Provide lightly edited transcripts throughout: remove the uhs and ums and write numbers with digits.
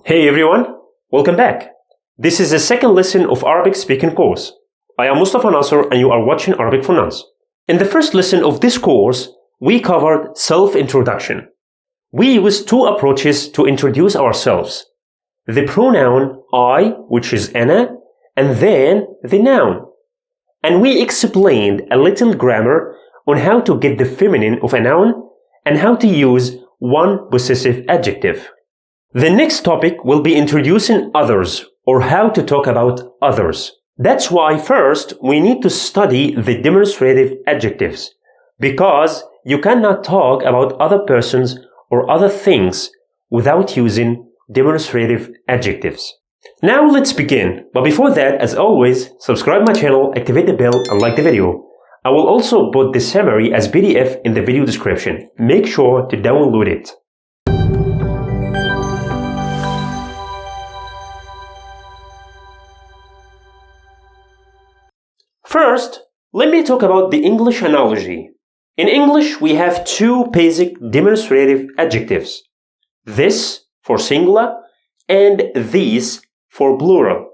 Hey everyone, welcome back. This is the second lesson of Arabic speaking course. I am Mustafa Nasser and you are watching Arabic for Nouns. In the first lesson of this course, we covered self-introduction. We used two approaches to introduce ourselves. The pronoun I, which is أنا, and then the noun. And we explained a little grammar on how to get the feminine of a noun and how to use one possessive adjective. The next topic will be introducing others, or how to talk about others. That's why first we need to study the demonstrative adjectives, because you cannot talk about other persons or other things without using demonstrative adjectives. Now let's begin, but before that, as always, subscribe my channel, activate the bell and like the video. I will also put the summary as PDF in the video description. Make sure to download it. First, let me talk about the English analogy. In English, we have two basic demonstrative adjectives. This for singular and these for plural.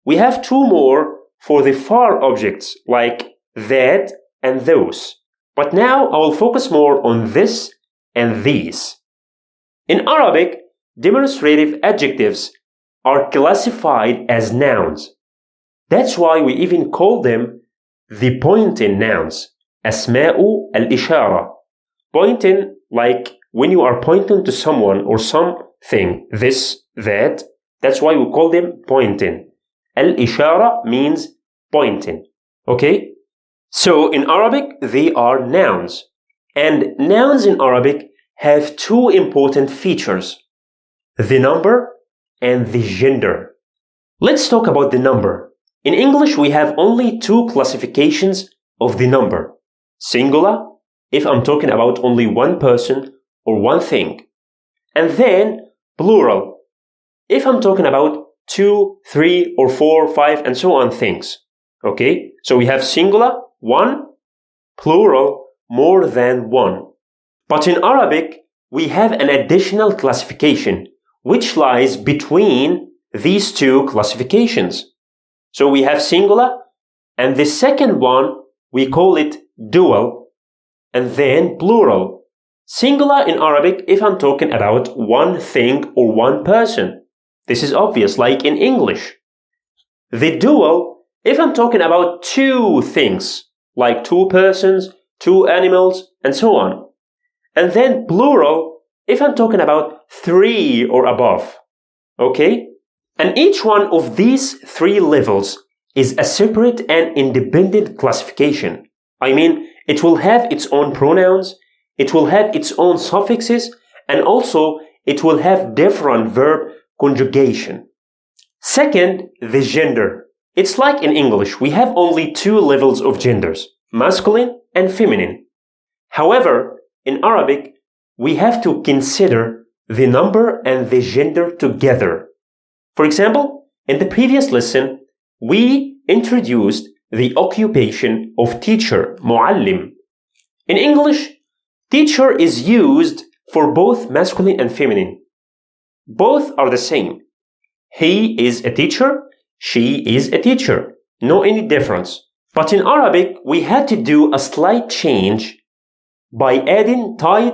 We have two more for the far objects like that and those. But now I will focus more on this and these. In Arabic, demonstrative adjectives are classified as nouns. That's why we even call them the pointing nouns, أسماء الإشارة. Pointing, like when you are pointing to someone or something, this, that, that's why we call them pointing. الإشارة means pointing. Okay? So in Arabic, they are nouns. And nouns in Arabic have two important features: the number and the gender. Let's talk about the number. In English, we have only two classifications of the number. Singular, if I'm talking about only one person or one thing. And then plural, if I'm talking about 2, 3, or 4, 5, and so on things. Okay? So we have singular, one, plural, more than one. But in Arabic, we have an additional classification which lies between these two classifications. So we have singular, and the second one, we call it dual, and then plural. Singular in Arabic, if I'm talking about one thing or one person. This is obvious, like in English. The dual, if I'm talking about two things, like two persons, two animals, and so on. And then plural, if I'm talking about three or above. Okay? And each one of these three levels is a separate and independent classification. I mean, it will have its own pronouns, it will have its own suffixes, and also it will have different verb conjugation. Second, the gender. It's like in English, we have only two levels of genders, masculine and feminine. However, in Arabic, we have to consider the number and the gender together. For example, in the previous lesson, we introduced the occupation of teacher, معلم. In English, teacher is used for both masculine and feminine. Both are the same. He is a teacher, she is a teacher. No any difference. But in Arabic, we had to do a slight change by adding ta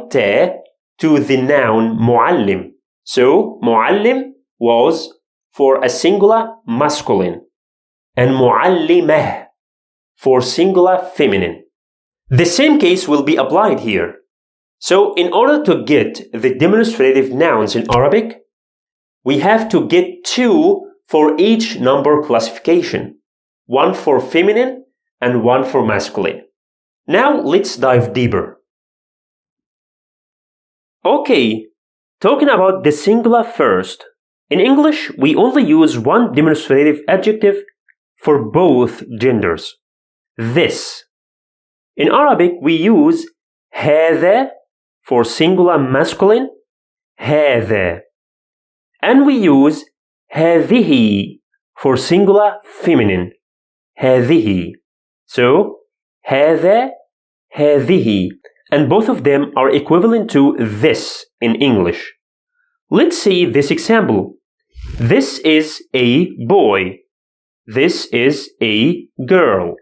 to the noun معلم. So, معلم was for a singular masculine, and معلمة for singular feminine. The same case will be applied here. So in order to get the demonstrative nouns in Arabic, we have to get two for each number classification, one for feminine and one for masculine. Now let's dive deeper. Okay, talking about the singular first. In English, we only use one demonstrative adjective for both genders. This. In Arabic, we use هذا for singular masculine, هذا. And we use هذه for singular feminine, هذه. So, هذا, هذه. And both of them are equivalent to this in English. Let's see this example. This is a boy. This is a girl.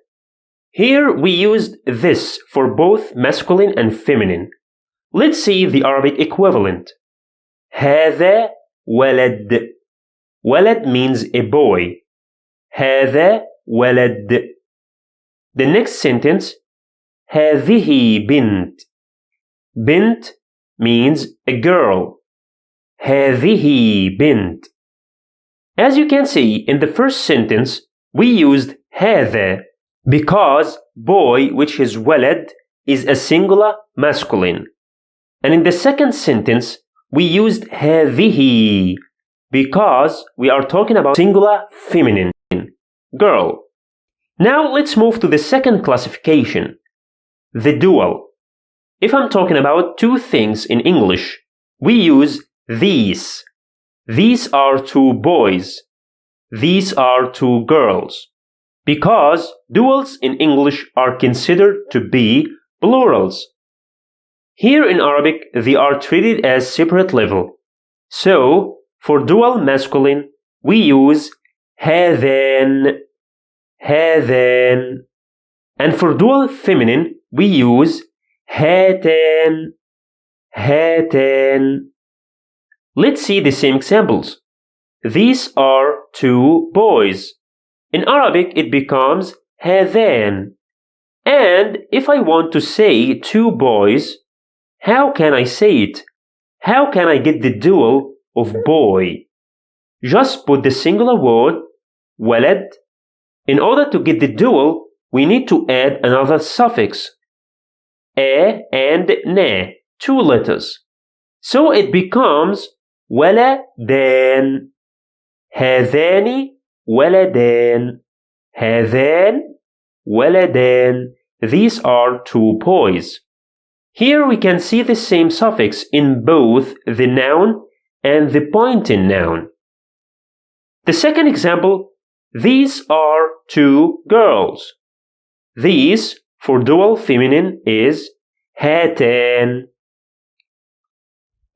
Here we used this for both masculine and feminine. Let's see the Arabic equivalent. هذا ولد. ولد means a boy. هذا ولد. The next sentence, هذه بنت. بنت means a girl. هذه بنت. As you can see, in the first sentence, we used هذا because boy, which is ولد, is a singular masculine. And in the second sentence, we used هذه because we are talking about singular feminine, girl. Now let's move to the second classification, the dual. If I'm talking about two things in English, we use these. These are two boys. These are two girls. Because duals in English are considered to be plurals. Here in Arabic, they are treated as separate level. So, for dual masculine, we use هذان. هذان. And for dual feminine, we use هاتان. هاتان. Let's see the same examples. These are two boys. In Arabic, it becomes هذان. And if I want to say two boys, how can I say it? How can I get the dual of boy? Just put the singular word, ولد. In order to get the dual, we need to add another suffix, a and na, two letters. So it becomes ولدان. هذان ولدان. هذان ولدان. These are two boys. Here we can see the same suffix in both the noun and the pointing noun. The second example, these are two girls. These, for dual feminine, is هاتان.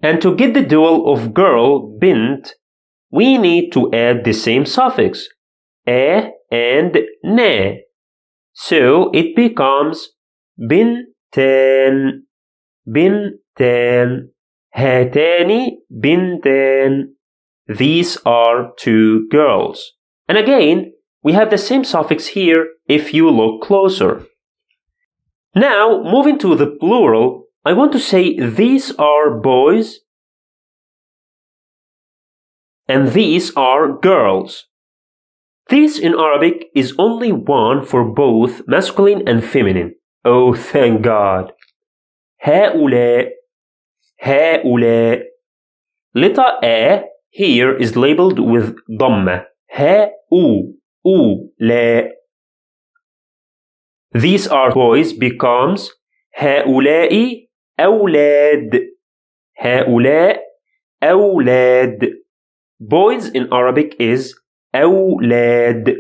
And to get the dual of girl, bint, we need to add the same suffix, a and na. So it becomes بنتان. بنتان. هاتان بنتان. These are two girls. And again, we have the same suffix here if you look closer. Now, moving to the plural, I want to say these are boys and these are girls. This in Arabic is only one for both masculine and feminine. Oh, thank God. هؤلاء. هؤلاء. Letter A here is labeled with ضمة. هؤلاء. These are boys becomes هؤلاء أولاد. هؤلاء أولاد. Boys in Arabic is أولاد.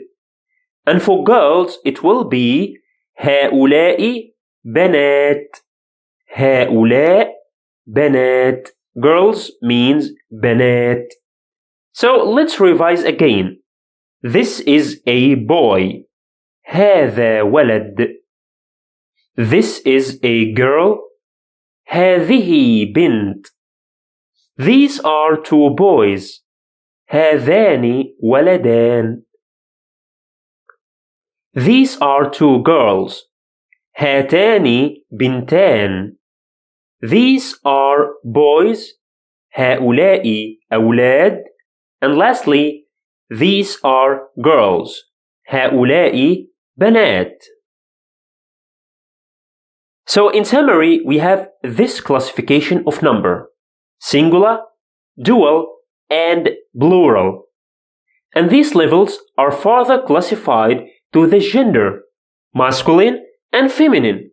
And for girls it will be هؤلاء بنات. هؤلاء بنات. Girls means بنات. So let's revise again. This is a boy. هذا ولد. This is a girl. هذه بنت. These are two boys. هذان ولدان. These are two girls. هاتان بنتان. These are boys. هؤلاء أولاد. And lastly, these are girls. هؤلاء بنات. So in summary, we have this classification of number: singular, dual, and plural. And these levels are further classified to the gender, masculine and feminine.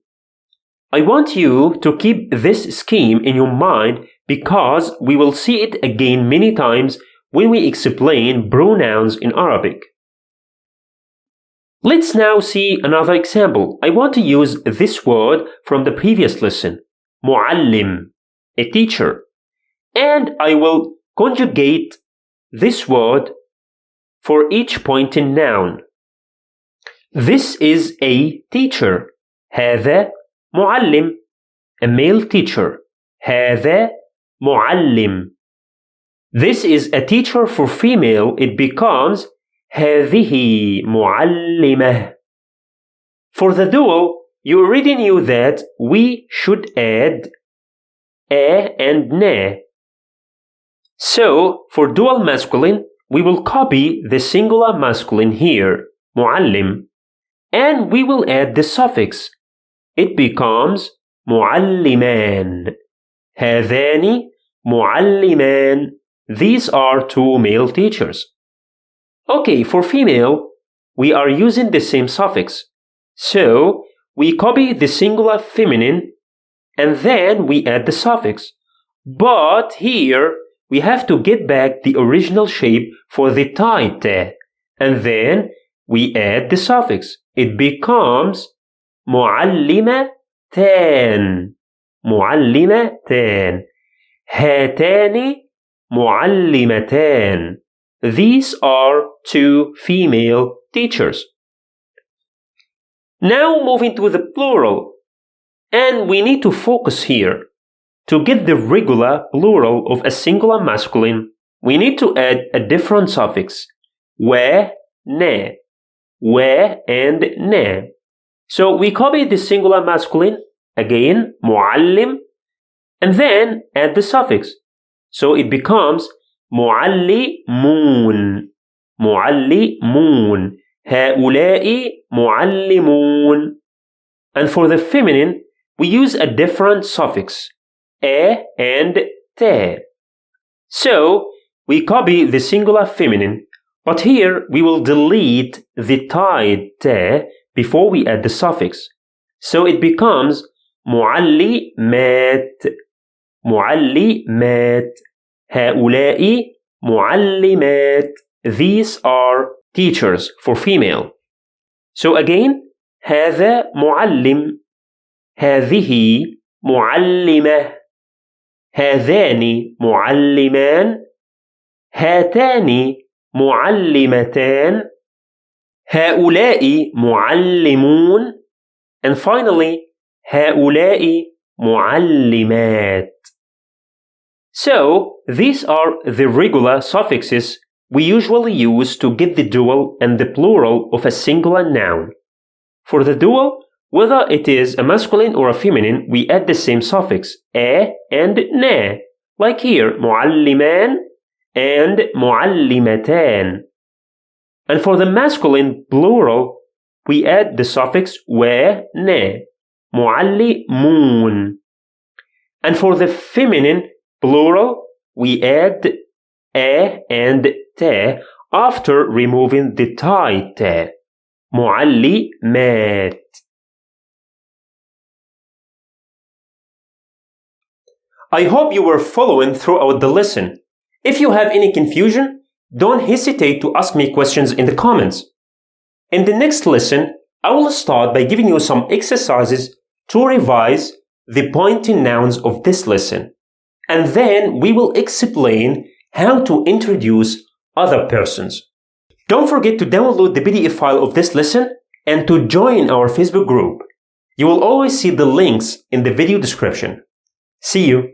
I want you to keep this scheme in your mind because we will see it again many times when we explain pronouns in Arabic. Let's now see another example. I want to use this word from the previous lesson, معلم, a teacher. And I will conjugate this word for each pointing noun. This is a teacher. هذا معلم. A male teacher. هذا معلم. This is a teacher for female. It becomes هذه معلمة. For the dual, you already knew that we should add a and na. So, for dual masculine, we will copy the singular masculine here, معلم, and we will add the suffix. It becomes معلمان. هذان معلمان. These are two male teachers. Okay, for female, we are using the same suffix. So, we copy the singular feminine and then we add the suffix. But here, we have to get back the original shape for the tied te, and then we add the suffix. It becomes معلمتان. معلمتان. هاتان معلمتان. These are two female teachers. Now moving to the plural. And we need to focus here. To get the regular plural of a singular masculine, we need to add a different suffix. wa, ne. Wa and ne. So we copy the singular masculine, again, معلم, and then add the suffix. So it becomes معلمون. معلمون. هؤلاء معلمون. And for the feminine, we use a different suffix, a and te. So we copy the singular feminine, but here we will delete the tied te before we add the suffix. So it becomes معلمات. معلمات. هؤلاء معلمات. These are teachers for female. So again, هذا معلم. هذه معلمة. هذان معلمان. هاتان معلمتان. هؤلاء معلمون. And finally, هؤلاء معلمات. So, these are the regular suffixes we usually use to get the dual and the plural of a singular noun. For the dual, whether it is a masculine or a feminine, we add the same suffix, a and na, like here, معلمان and معلمتان. And for the masculine plural, we add the suffix wa, na, معلمون. And for the feminine plural, we add a and te after removing the tied te. معلمات. I hope you were following throughout the lesson. If you have any confusion, don't hesitate to ask me questions in the comments. In the next lesson, I will start by giving you some exercises to revise the pointing nouns of this lesson. And then we will explain how to introduce other persons. Don't forget to download the PDF file of this lesson and to join our Facebook group. You will always see the links in the video description. See you!